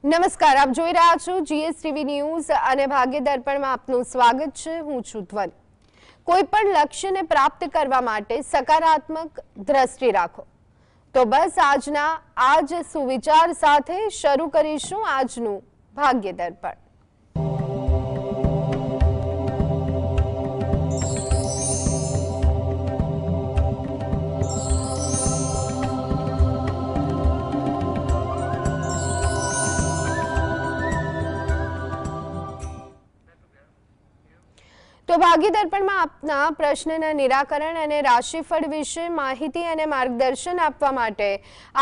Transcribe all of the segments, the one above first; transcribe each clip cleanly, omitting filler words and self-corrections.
નમસ્કાર, આપ જોઈ રહ્યા છો જીએસટીવી ન્યૂઝ અને ભાગ્ય દર્પણમાં આપનું સ્વાગત છે। હું છું ધ્વનિ। કોઈ પણ લક્ષ્યને પ્રાપ્ત કરવા માટે સકારાત્મક દ્રષ્ટિ રાખો। તો બસ આજના આ જ સુવિચાર સાથે શરૂ કરીશું આજનું ભાગ્ય દર્પણ। તો ભાગ્ય દર્પણમાં આપના પ્રશ્નના નિરાકરણ અને રાશિફળ વિશે માહિતી અને માર્ગદર્શન આપવા માટે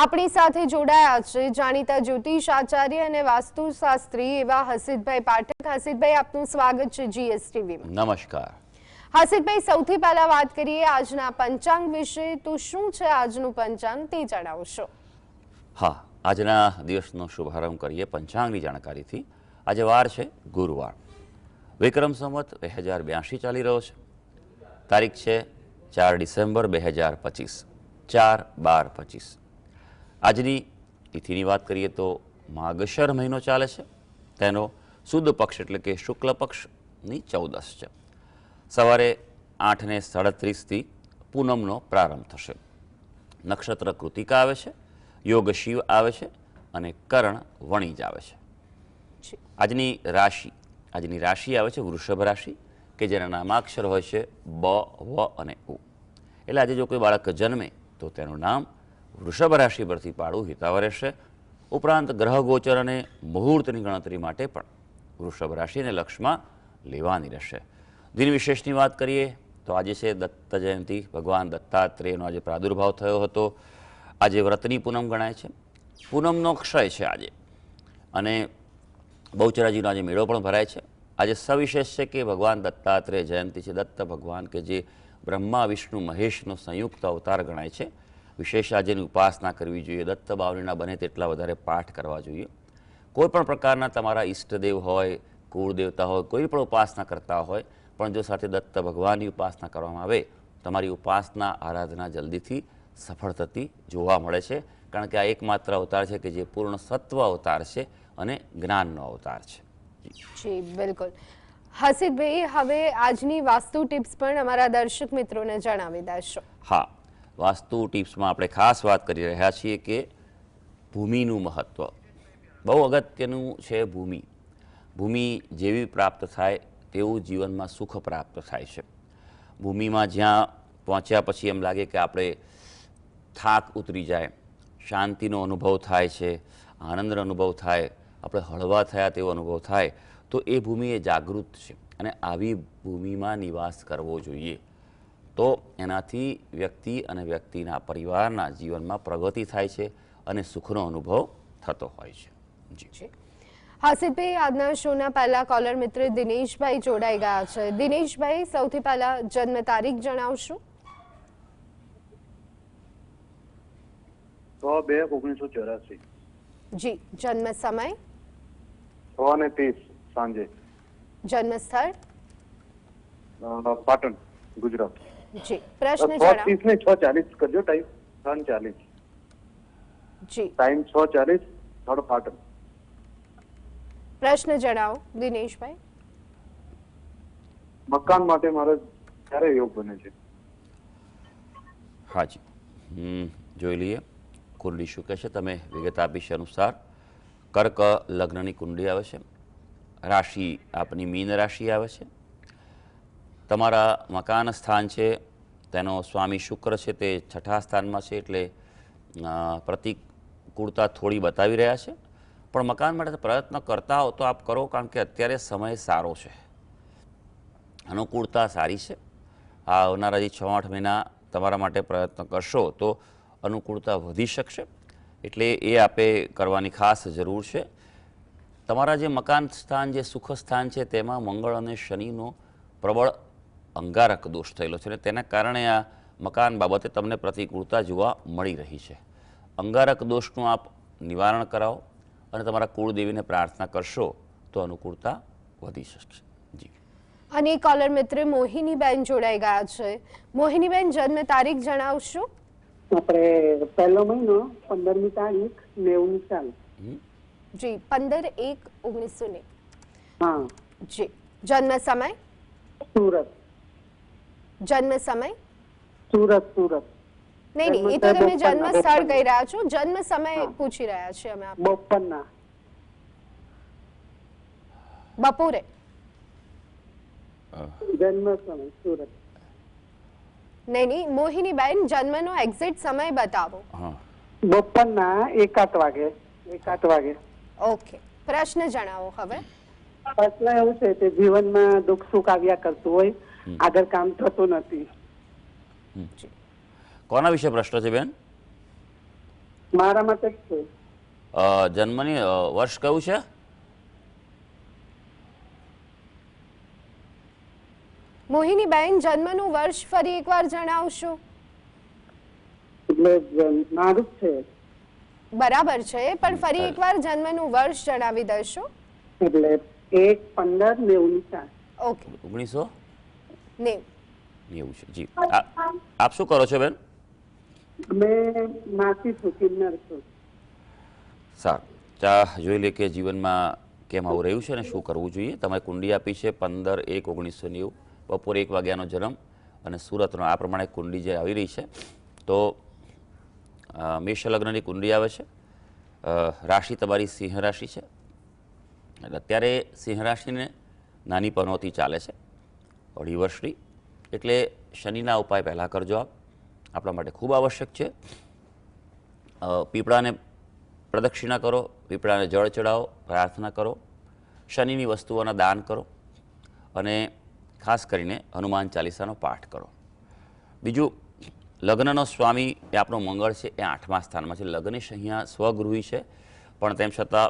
આપણી સાથે જોડાયા છે જાણીતા જ્યોતિષ આચાર્ય અને વાસ્તુશાસ્ત્રી એવા હસીતભાઈ પાઠક। હસીતભાઈ, આપનું સ્વાગત છે જીએસટીવીમાં। નમસ્કાર હસીતભાઈ, સૌથી પહેલા વાત કરીએ આજના પંચાંગ વિશે। તો શું છે આજનું પંચાંગ તે જણાવશો? હા, આજના દિવસનો શુભારંભ કરીએ પંચાંગની જાણકારીથી। આજે વાર છે ગુરુવાર, વિક્રમ સંવત 2082 ચાલી રહ્યો છે। તારીખ છે 4 ડિસેમ્બર 2025, 4/12/25। આજની તિથિની વાત કરીએ તો માગશર મહિનો ચાલે છે, તેનો શુદ્ધ પક્ષ એટલે કે શુક્લ પક્ષની 14 છે। સવારે 8:37થી પૂનમનો પ્રારંભ થશે। નક્ષત્ર કૃતિકા આવે છે, યોગ શિવ આવે છે અને કરણ વણિજ આવે છે। આજની રાશિ આવે છે વૃષભ રાશિ, કે જેના નામાક્ષર હોય છે બ, વ અને ઉ। એટલે આજે જો કોઈ બાળક જન્મે તો તેનું નામ વૃષભ રાશિ પરથી પાડવું હિતાવહ રહેશે। ઉપરાંત ગ્રહ ગોચર અને મુહૂર્તની ગણતરી માટે પણ વૃષભ રાશિને લક્ષમાં લેવાની રહેશે। દિન વિશેષની વાત કરીએ તો આજે છે દત્ત જયંતિ, ભગવાન દત્તાત્રેયનો આજે પ્રાદુર્ભાવ થયો હતો। આજે વ્રતની પૂનમ ગણાય છે, પૂનમનો ક્ષય છે આજે, અને બહુચરાજીનો આજે મેળો પણ ભરાય છે। આજે સવિશેષ છે કે ભગવાન દત્તાત્રેય જયંતિ છે। દત્ત ભગવાન કે જે બ્રહ્મા વિષ્ણુ મહેશનો સંયુક્ત અવતાર ગણાય છે, વિશેષ આજેની ઉપાસના કરવી જોઈએ। દત્ત બાવળીના બને તેટલા વધારે પાઠ કરવા જોઈએ। કોઈ પણ પ્રકારના તમારા ઈષ્ટદેવ હોય, કુળદેવતા હોય, કોઈ પણ ઉપાસના કરતા હોય, પણ જો સાથે દત્ત ભગવાનની ઉપાસના કરવામાં આવે, તમારી ઉપાસના આરાધના જલ્દીથી સફળ થતી જોવા મળે છે। કારણ કે આ એકમાત્ર અવતાર છે કે જે પૂર્ણ સત્વ અવતાર છે અને જ્ઞાનનો અવતાર છે। જી બિલકુલ। હસીતભાઈ, હવે આજની વાસ્તુ ટિપ્સ પણ અમારા દર્શક મિત્રોને જણાવી દેશો? હા, વાસ્તુ ટિપ્સમાં આપણે ખાસ વાત કરી રહ્યા છીએ કે ભૂમિનું મહત્ત્વ બહુ અગત્યનું છે। ભૂમિ જેવી પ્રાપ્ત થાય તેવું જીવનમાં સુખ પ્રાપ્ત થાય છે। ભૂમિમાં જ્યાં પહોંચ્યા પછી એમ લાગે કે આપણે થાક ઉતરી જાય, શાંતિનો અનુભવ થાય છે, આનંદનો અનુભવ થાય, આપણે હળવા થયા તેવો અનુભવ થાય, તો એ ભૂમિ એ જાગૃત છે અને આવી ભૂમિમાં નિવાસ કરવો જોઈએ। તો એનાથી વ્યક્તિ અને વ્યક્તિના પરિવારના જીવનમાં પ્રગતિ થાય છે અને સુખનો અનુભવ થતો હોય છે। જી હસીતભાઈ, આજના શોના પહેલા કોલર મિત્ર દિનેશભાઈ જોડાઈ ગયા છે। દિનેશભાઈ, સૌથી પહેલા જન્મ તારીખ જણાવશો? 6/2/1984। જી, જન્મ સમય? 6:30 સાંજે। જન્મ સ્થળ? પાટણ, ગુજરાત। જી, પ્રશ્ન જણાવો। 6:30 ને 6:40 કરજો ટાઈમ। 3:40 જી, ટાઈમ 6:40, સ્થળ પાટણ। પ્રશ્ન જણાવો દિનેશભાઈ। મકાન માટે મારે ક્યારે યોગ બને છે? હાજી, જોઈ લઈએ કુંડલી શું કહે છે। તમે વિગત આપીશ અનુસાર કર્ક લગ્નની કુંડલી આવે છે। રાશિ આપની મીન રાશિ આવે છે। તમારા મકાન સ્થાન છે તેનો સ્વામી શુક્ર છે તે 6ઠા સ્થાનમાં છે, એટલે પ્રતિકૂળતા થોડી બતાવી રહ્યા છે। પણ મકાન માટે પ્રયત્ન કરતા હો તો આપ કરો, કારણ કે અત્યારે સમય સારો છે, અનુકૂળતા સારી છે। આ આવનારા જે 6-8 મહિના તમારા માટે પ્રયત્ન કરશો તો અનુકૂળતા વધી શકશે, એટલે એ આપે કરવાની ખાસ જરૂર છે। તમારા જે મકાન સ્થાન, જે સુખ સ્થાન છે, તેમાં મંગળ અને શનિનો પ્રબળ અંગારક દોષ થયેલો છે અને તેના કારણે આ મકાન બાબતે તમને પ્રતિકૂળતા જોવા મળી રહી છે। અંગારક દોષનું આપ નિવારણ કરાવો અને તમારા કુળદેવીને પ્રાર્થના કરશો તો અનુકૂળતા વધી શકશે। જી, અને કોલર મિત્ર મોહિનીબેન જોડાઈ ગયા છે। મોહિનીબેન, જન્મ તારીખ જણાવશો? આપણે પહેલો મહિનો 15મી તારીખ 90ની સાલ। જી 15/1/1990 हाँ જી જન્મ સમય सूरत જન્મ સમય सूरत सूरत નહીં નહીં એ તો તમે જન્મ સ્થળ કહી રહ્યા છો જન્મ સમય પૂછી રહ્યા છીએ અમે આપ बोपन्ना બપોરે जन्म समय सूरत નહીં નહીં મોહિનીબેન જન્મનો એક્ઝેક્ટ સમય બતાવો હા બોપન્ના 1 વાગે ઓકે પ્રશ્ન જણાવો હવે પ્રશ્ન એવું છે કે જીવનમાં દુઃખ સુખ આવ્યા કરતું હોય આગળ કામ થતું નથી કોના વિશે પ્રશ્ન છે બેન? મારા માટે જ છે જન્મની વર્ષ કયું છે? મોહિનીબેન જન્મનું વર્ષ ફરી એકવાર જણાવશો એટલે મારું જ છે બરાબર છે પણ ફરી એકવાર જન્મનું વર્ષ જણાવી દેશો એટલે 1/15/90 ઓકે 1990 નેવ છે જી. આપ શું કરો છો બેન? અમે નાસી છું કિન્નર છું સારું, ચા જોઈ લે કે જીવનમાં કેમ આવું રહ્યું છે અને શું કરવું જોઈએ. તમે કુંડી આપી છે 15/1/1990, બપોરે 1 વાગ્યાનો જન્મ અને સુરતનો. આ પ્રમાણે કુંડી જે આવી રહી છે તો મેષ લગ્નની કુંડી આવે છે. રાશિ તમારી સિંહ રાશિ છે. અત્યારે સિંહ રાશિને નાની પનોતી ચાલે છે, 2.5 વર્ષની. એટલે શનિના ઉપાય પહેલાં કરજો. આપણા માટે ખૂબ આવશ્યક છે. પીપળાને પ્રદક્ષિણા કરો, પીપળાને જળ ચડાવો, પ્રાર્થના કરો, શનિની વસ્તુઓના દાન કરો અને ખાસ કરીને હનુમાન ચાલીસાનો પાઠ કરો. બીજું, લગ્નનો સ્વામી એ આપણો મંગળ છે, એ 8મા સ્થાનમાં છે. લગ્નેશ અહીંયા સ્વગૃહી છે પણ તેમ છતાં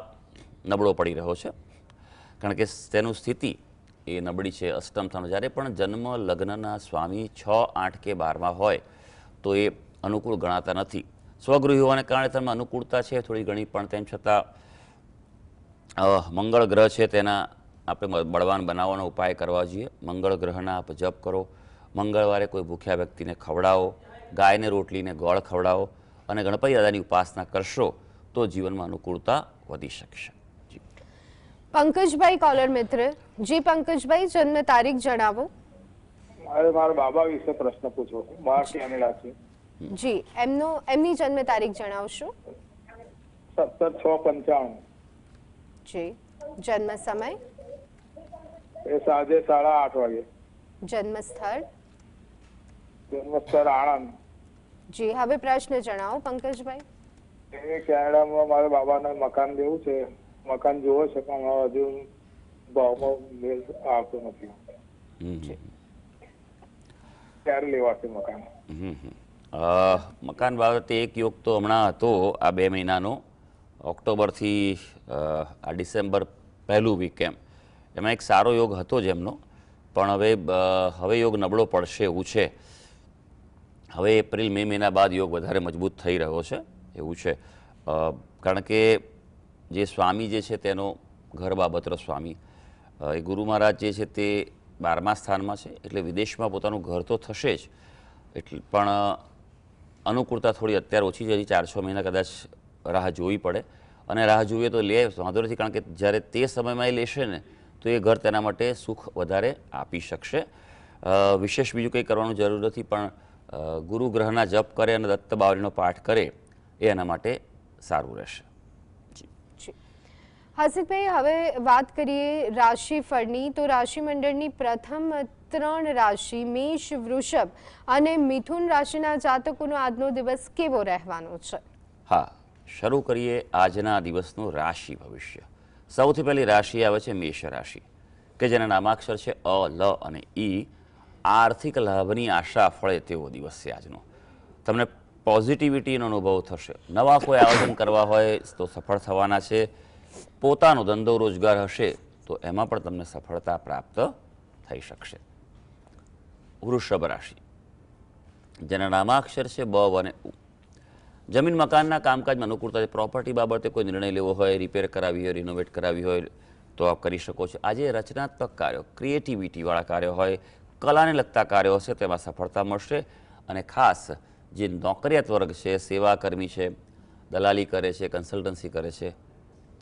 નબળો પડી રહ્યો છે, કારણ કે તેનું સ્થિતિ એ નબળી છે. અષ્ટમ સ્થાન. જ્યારે પણ જન્મ લગ્નના સ્વામી 6, 8 કે 12માં હોય તો એ અનુકૂળ ગણાતા નથી. સ્વગૃહી હોવાને કારણે તેમાં અનુકૂળતા છે થોડી ઘણી, પણ તેમ છતાં મંગળ ગ્રહ છે તેના આપણે બળવાન બનાવવાનો ઉપાય કરવા જોઈએ. મંગળ ગ્રહના આપ જપ કરો. મંગળવારે કોઈ ભૂખ્યા વ્યક્તિને ખવડાવો, ગાયને રોટલીને ગોળ ખવડાવો અને ગણપતિ દાદાની ઉપાસના કરશો તો જીવનમાં અનુકૂળતા વધી શકશે. પંકજભાઈ કોલર મિત્ર. જી પંકજભાઈ જન્મ તારીખ જણાવો. મારે મારા બાબા વિશે પ્રશ્ન પૂછવો છે. બહાર કેનેડા છે. જી એમની જન્મ તારીખ જણાવશો. 17/6/95. જી જન્મ સમય, એ સાંજે 8:30 વાગે. જન્મ સ્થળ. જન્મસ્થળ આણંદ. જી હવે પ્રશ્ન જણાવો પંકજભાઈ. એ કેનેડામાં મારા બાબાને મકાન લેવું છે. મકાન જોવો છે પણ હજુ ભાવમાં મેળ આવતો નથી. ક્યારે લેવાશે મકાન? મકાન બાબતે એક યોગ તો હમણાં હતો આ 2 મહિનાનો, ઓક્ટોબરથી આ ડિસેમ્બર પહેલું વીક એમાં એક સારો યોગ હતો જ એમનો, પણ હવે યોગ નબળો પડશે એવું છે. હવે એપ્રિલ મે મહિના બાદ યોગ વધારે મજબૂત થઈ રહ્યો છે એવું છે. કારણ કે જે સ્વામી જે છે તેનો ઘર બાબતનો સ્વામી એ ગુરુ મહારાજ જે છે તે 12મા સ્થાનમાં છે, એટલે વિદેશમાં પોતાનું ઘર તો થશે જ, એટલે પણ અનુકૂળતા થોડી અત્યારે ઓછી છે. હજી 4-6 મહિના કદાચ રાહ જોવી પડે, અને રાહ જોઈએ તો લે વાંધો નથી, કારણ કે જ્યારે તે સમયમાં એ લેશે ને તો એ ઘર તેના માટે સુખ વધારે આપી શકશે. વિશેષ બીજું કંઈ કરવાનું જરૂર નથી, પણ ગુરુ ગ્રહના જપ કરે અને દત્ત બાવરીનો પાઠ કરે એ એના માટે સારું રહેશે. હાસિદભાઈ હવે વાત કરીએ રાશિફળની. તો રાશિ મંડળની પ્રથમ 3 રાશિ મેષ, વૃષભ અને મિથુન રાશિના જાતકોનો આજનો દિવસ કેવો રહેવાનો છે? હા, શરૂ કરીએ આજના દિવસનું રાશિ ભવિષ્ય. સૌથી પહેલી રાશિ આવે છે મેષ રાશિ, કે જેના નામાક્ષર છે અ, લ અને ઈ. આર્થિક લાભની આશા ફળે તેવો દિવસ છે આજનો. તમને પોઝિટિવિટીનો અનુભવ થશે. નવા કોઈ આયોજન કરવા હોય તો સફળ થવાના છે. પોતાનો ધંધો રોજગાર હશે તો એમાં પણ તમને સફળતા પ્રાપ્ત થઈ શકશે. વૃષભ રાશિ, જેના નામાક્ષર છે બ અને ઉ. જમીન મકાનના કામકાજમાં અનુકૂળતા છે. પ્રોપર્ટી બાબતે કોઈ નિર્ણય લેવો હોય, રિપેર કરાવી હોય, રિનોવેટ કરાવી હોય તો આપ કરી શકો છો. આજે રચનાત્મક કાર્યો, ક્રિએટિવિટીવાળા કાર્યો હોય, કલાને લગતા કાર્યો હશે તેમાં સફળતા મળશે. અને ખાસ જે નોકરિયાત વર્ગ છે, સેવાકર્મી છે, દલાલી કરે છે, કન્સલ્ટન્સી કરે છે,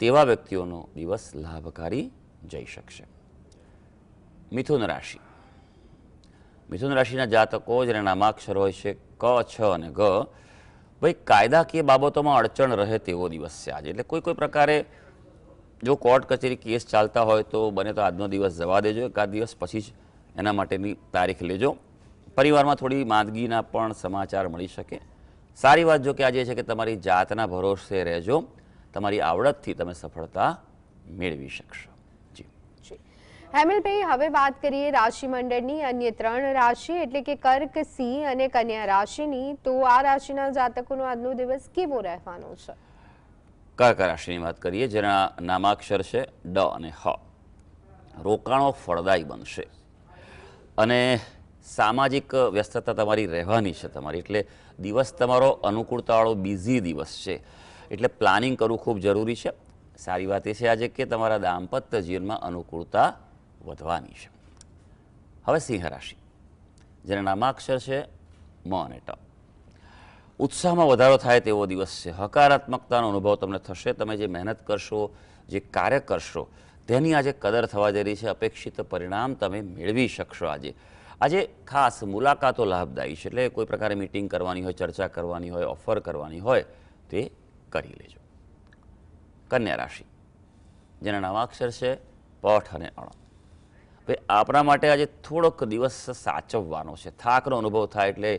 તેવા વ્યક્તિઓનો દિવસ લાભકારી જઈ શકશે. મિથુન રાશિ. મિથુન રાશિના જાતકો જેના નામાક્ષર હોય છે ક, છ અને ગ, ભાઈ કાયદાકીય બાબતોમાં અડચણ રહે તેવો દિવસ છે આજે. એટલે કોઈ પ્રકારે જો કોર્ટ કચેરી કેસ ચાલતા હોય તો બને તો આજનો દિવસ જવા દેજો, એકાદ દિવસ પછી જ એના માટેની તારીખ લેજો. પરિવારમાં થોડી માંદગીના પણ સમાચાર મળી શકે. સારી વાત જો કે આજે છે કે તમારી જાતના ભરોસે રહેજો, તમારી આવડતથી તમે સફળતા મેળવી શકશો. જી હેમલભાઈ, હવે વાત કરીએ રાશિ મંડળની અન્ય 3 રાશિ એટલે કે કર્ક, સિંહ અને કન્યા રાશિની. તો આ રાશિના જાતકોનો આજનો દિવસ કેવો રહેવાનો છે? કર્ક રાશિની વાત કરીએ, જેના નામાક્ષર છે ડ અને હ. રોકાણો ફળદાયી બનશે અને સામાજિક વ્યસ્તતા તમારી રહેવાની છે તમારી. એટલે દિવસ તમારો અનુકૂળતાવાળો બિઝી દિવસ છે, એટલે પ્લાનિંગ કરવું ખૂબ જરૂરી છે. સારી વાત એ છે આજે કે તમારા દાંપત્ય જીવનમાં અનુકૂળતા વધવાની છે. હવે સિંહ રાશિ, જેના નામાક્ષર છે મ અને ટ. ઉત્સાહમાં વધારો થાય તેવો દિવસ છે. હકારાત્મકતાનો અનુભવ તમને થશે. તમે જે મહેનત કરશો, જે કાર્ય કરશો તેની આજે કદર થવા જઈ રહી છે. અપેક્ષિત પરિણામ તમે મેળવી શકશો. આજે ખાસ મુલાકાતો લાભદાયી છે. એટલે કોઈ પ્રકારે મીટિંગ કરવાની હોય, ચર્ચા કરવાની હોય, ઓફર કરવાની હોય તે કરી લેજો. કન્યા રાશિ, જેના નામાક્ષર છે પઠ અને અણ. ભાઈ આપણા માટે આજે થોડોક દિવસ સાચવવાનો છે. થાકનો અનુભવ થાય એટલે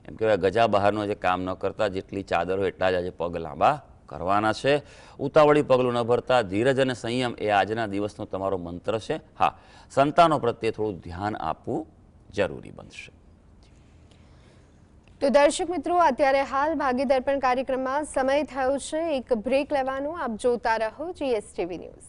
એમ કહેવાય ગજા બહારનો જે કામ ન કરતા, જેટલી ચાદર હોય એટલા જ આજે પગ લાંબા કરવાના છે. ઉતાવળી પગલું ન ભરતા, ધીરજ અને સંયમ એ આજના દિવસનો તમારો મંત્ર છે. હા, સંતાનો પ્રત્યે થોડું ધ્યાન આપવું જરૂરી બનશે. તો દર્શક મિત્રો, અત્યારે હાલ ભાગ્ય દર્પણ કાર્યક્રમમાં સમય થયો છે એક બ્રેક લેવાનો. આપ જોતા રહો GSTV news.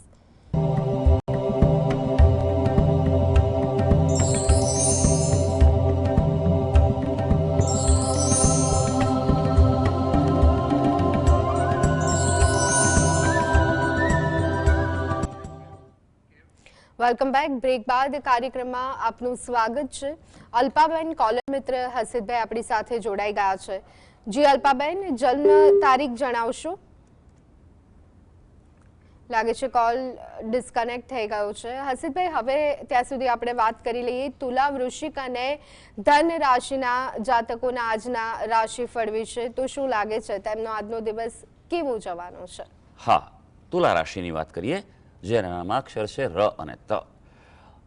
Welcome back. Break બાદ કાર્યક્રમમાં આપનું સ્વાગત છે. અલ્પાબેન કોલર મિત્ર હસીબભાઈ આપણી સાથે જોડાઈ ગયા છે. જી અલ્પાબેન, જન્મ તારીખ જણાવશો? લાગે છે કોલ ડિસ્કનેક્ટ થઈ ગયો છે. હસીબભાઈ, હવે ત્યાં સુધી આપણે વાત કરી લઈએ તુલા, વૃશ્ચિક અને ધન રાશિના જાતકોના આજના રાશિફળ વિશે. તો શું લાગે છે તેમનો આજનો દિવસ કેવો જવાનો છે? હા, તુલા રાશિની વાત કરીએ, જેના નામાક્ષર છે ર અને ત.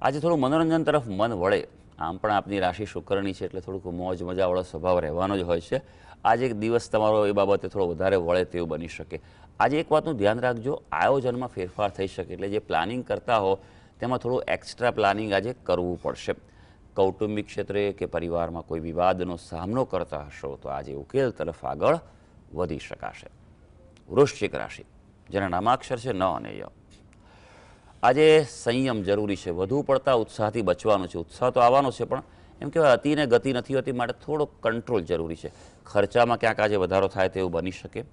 આજે થોડું મનોરંજન તરફ મન વળે. આમ પણ આપની રાશિ શુક્રની છે એટલે થોડુંક મોજ મજાવાળો સ્વભાવ રહેવાનો જ હોય છે. આજે એક દિવસ તમારો એ બાબતે થોડો વધારે વળે તેવું બની શકે. આજે એક વાતનું ધ્યાન રાખજો, આયોજનમાં ફેરફાર થઈ શકે. એટલે જે પ્લાનિંગ કરતા હો તેમાં થોડું એક્સ્ટ્રા પ્લાનિંગ આજે કરવું પડશે. કૌટુંબિક ક્ષેત્રે કે પરિવારમાં કોઈ વિવાદનો સામનો કરતા હશો તો આજે ઉકેલ તરફ આગળ વધી શકાશે. વૃશ્ચિક રાશિ, જેના નામાક્ષર છે ન અને ય. આજે સંયમ જરૂરી છે. વધુ પડતા ઉત્સાહથી બચવાનું છે. ઉત્સાહ તો આવવાનો છે પણ એમ કહેવાય અતિને ગતિ નથી હોતી, માટે થોડોક કંટ્રોલ જરૂરી છે. ખર્ચામાં ક્યાંક આજે વધારો થાય તેવું બની શકે.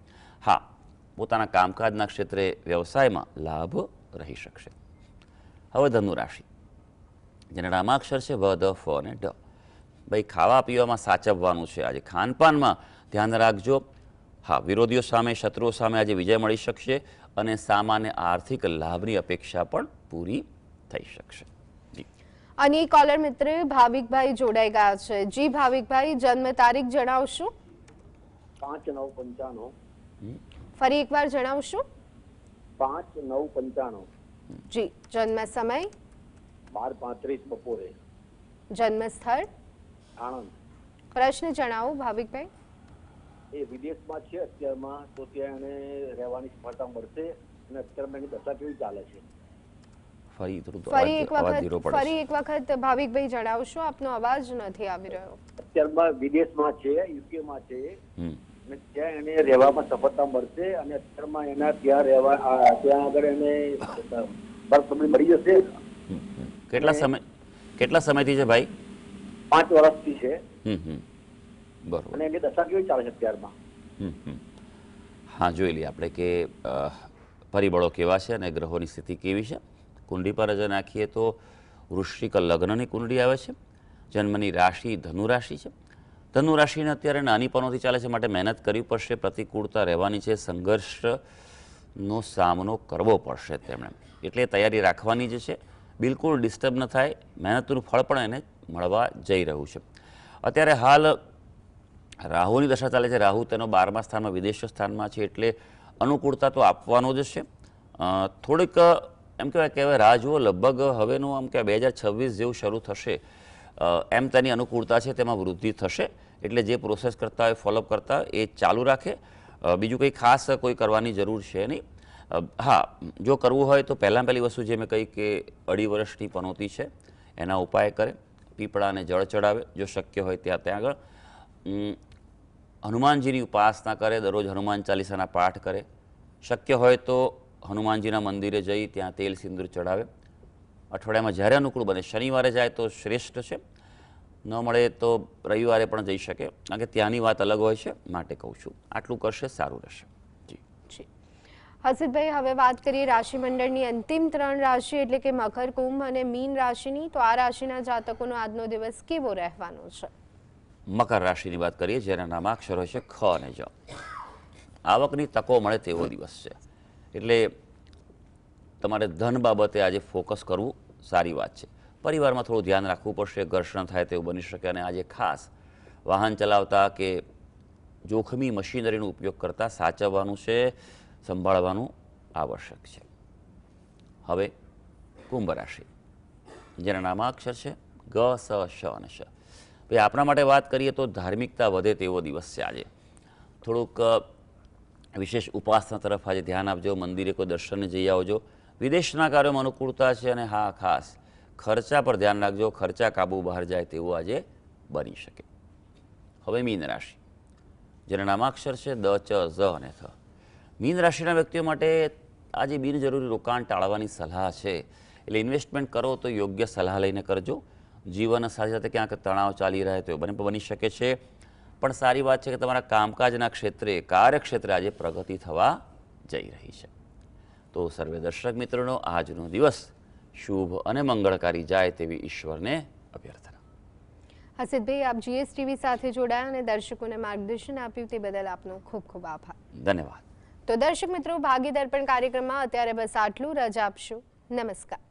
હા, પોતાના કામકાજના ક્ષેત્રે વ્યવસાયમાં લાભ રહી શકશે. હવે ધનુ રાશિ, જેના નામાક્ષર છે વ, ધ, ફ અને ઢ. ભાઈ ખાવા પીવામાં સાચવવાનું છે. આજે ખાનપાનમાં ધ્યાન રાખજો. હા, વિરોધીઓ સામે, શત્રુઓ સામે આજે વિજય મળી શકશે અને સામાન્ય આર્થિક લાભની અપેક્ષા પણ પૂરી થઈ શકશે. જી અને કોલર મિત્ર ભાવિકભાઈ જોડાઈ ગયા છે. જી ભાવિકભાઈ, જન્મ તારીખ જણાવશો? 5/9/95. ફરી એકવાર જણાવશો? 5/9/95. જી. જન્મ સમય? 12:35 બપોરે. જન્મ સ્થળ? આણંદ. પ્રશ્ન જણાવો ભાવિકભાઈ. એ વિદેશમાં છે અત્યારમાં, તો ત્યાં એને રહેવાની સફળતા મળશે અને અત્યારમાં એની દશા કેવી ચાલે છે? ફરી થોડું ફરી એક અવાજ ધીરો વખત પડે ફરી છે. એક વખત ભાવિકભાઈ જણાવશો? આપનો અવાજ નથી આવી રહ્યો. અત્યારમાં વિદેશમાં છે, યુકેમાં છે, હમ. અને ત્યાં એને રહેવામાં સફળતા મળશે અને અત્યારમાં એના ત્યાં ત્યાં આગળ એને બરફડી મળી જશે. કેટલા સમયથી છે ભાઈ? 5 વર્ષથી છે બરોબર. અને એની દશા કેવી ચાલે છે અત્યારમાં? હા, જોઈ લઈએ આપણે કે પરિબળો કેવા છે અને ગ્રહોની સ્થિતિ કેવી છે. કુંડળી પર નજર નાખીએ તો વૃશ્ચિક લગ્નની કુંડળી આવે છે. જન્મની રાશિ ધનુ રાશિ છે. ધનુ રાશિને અત્યારે નાનીપણોથી ચાલે છે, માટે મહેનત કરવી પડશે. પ્રતિકૂળતા રહેવાની છે. સંઘર્ષ નો સામનો કરવો પડશે તેમણે, એટલે તૈયારી રાખવાની જ છે. બિલકુલ ડિસ્ટર્બ ન થાય, મહેનતનું ફળ પણ એને મળવા જઈ રહ્યું છે. અત્યારે હાલ રાહુની દશા ચાલે છે. રાહુ તેનો 12મા સ્થાનમાં વિદેશ સ્થાનમાં છે, એટલે અનુકૂળતા તો આપવાનો જ છે. થોડીક એમ કહેવાય કે હવે રાહ જુઓ, લગભગ હવેનું આમ કે 2026 જેવું શરૂ થશે એમ તેની અનુકૂળતા છે, તેમાં વૃદ્ધિ થશે. એટલે જે પ્રોસેસ કરતા હોય, ફોલોઅપ કરતા હોય એ ચાલુ રાખે. બીજું કંઈ ખાસ કોઈ કરવાની જરૂર છે નહીં. હા, જો કરવું હોય તો પહેલી વસ્તુ જે મેં કહી કે 2.5 વર્ષની પનોતી છે એના ઉપાય કરે, પીપળાને જળ ચડાવે, જો શક્ય હોય ત્યાં આગળ હનુમાનજીની ઉપાસના કરે, દરરોજ હનુમાન ચાલીસાના પાઠ કરે, શક્ય હોય તો હનુમાનજીના મંદિરે જઈ ત્યાં તેલ સિંદૂર ચડાવે. અઠવાડિયામાં જ્યારે અનુકૂળ બને, શનિવારે જાય તો શ્રેષ્ઠ છે, ન મળે તો રવિવારે પણ જઈ શકે, કારણ કે ત્યાંની વાત અલગ હોય છે, માટે કહું છું આટલું કરશે સારું રહેશે. જી હર્ષિતભાઈ, હવે વાત કરીએ રાશિ મંડળની અંતિમ 3 રાશિ એટલે કે મકર, કુંભ અને મીન રાશિની. તો આ રાશિના જાતકોનો આજનો દિવસ કેવો રહેવાનો છે? મકર રાશિની વાત કરીએ, જેના નામાક્ષર હોય છે ખ અને જ. આવકની તકો મળે તેવો દિવસ છે, એટલે તમારે ધન બાબતે આજે ફોકસ કરવું સારી વાત છે. પરિવારમાં થોડું ધ્યાન રાખવું પડશે, ઘર્ષણ થાય તેવું બની શકે. અને આજે ખાસ વાહન ચલાવતા કે જોખમી મશીનરીનો ઉપયોગ કરતાં સાચવવાનું છે, સંભાળવાનું આવશ્યક છે. હવે કુંભ રાશિ, જેના નામાક્ષર છે ગ, સ, શ અને શ. ભાઈ, આપણા માટે વાત કરીએ તો ધાર્મિકતા વધે તેવો દિવસ છે આજે. થોડુંક વિશેષ ઉપાસના તરફ આજે ધ્યાન આપજો, મંદિરે કોઈ દર્શને જઈ આવજો. વિદેશના કાર્યોમાં અનુકૂળતા છે. અને હા, ખાસ ખર્ચા પર ધ્યાન રાખજો, ખર્ચા કાબુ બહાર જાય તેવું આજે બની શકે. હવે મીન રાશિ, જેના નામાક્ષર છે દ, ચ, ઝ અને થ. મીન રાશિના વ્યક્તિઓ માટે આજે બિનજરૂરી રોકાણ ટાળવાની સલાહ છે, એટલે ઇન્વેસ્ટમેન્ટ કરો તો યોગ્ય સલાહ લઈને કરજો. જીવન સાથે સાથે ક્યાંક તણાવ ચાલી રહે તો બની શકે છે, પણ સારી વાત છે કે તમારા કામકાજના ક્ષેત્રે, કાર્યક્ષેત્રે આજે પ્રગતિ થવા જઈ રહી છે. તો સર્વે દર્શક મિત્રોનો આજનો દિવસ શુભ અને મંગળકારી જાય તેવી ઈશ્વરને અભ્યર્થના. હર્ષિતભાઈ, આપ GSTV સાથે જોડાયા અને દર્શકોને માર્ગદર્શન આપ્યું તે બદલ આપનો ખૂબ ખૂબ આભાર. ધન્યવાદ. તો દર્શક મિત્રો, ભાગ્ય દર્પણ કાર્યક્રમમાં અત્યારે બસ આટલું. રજા આપશો. નમસ્કાર.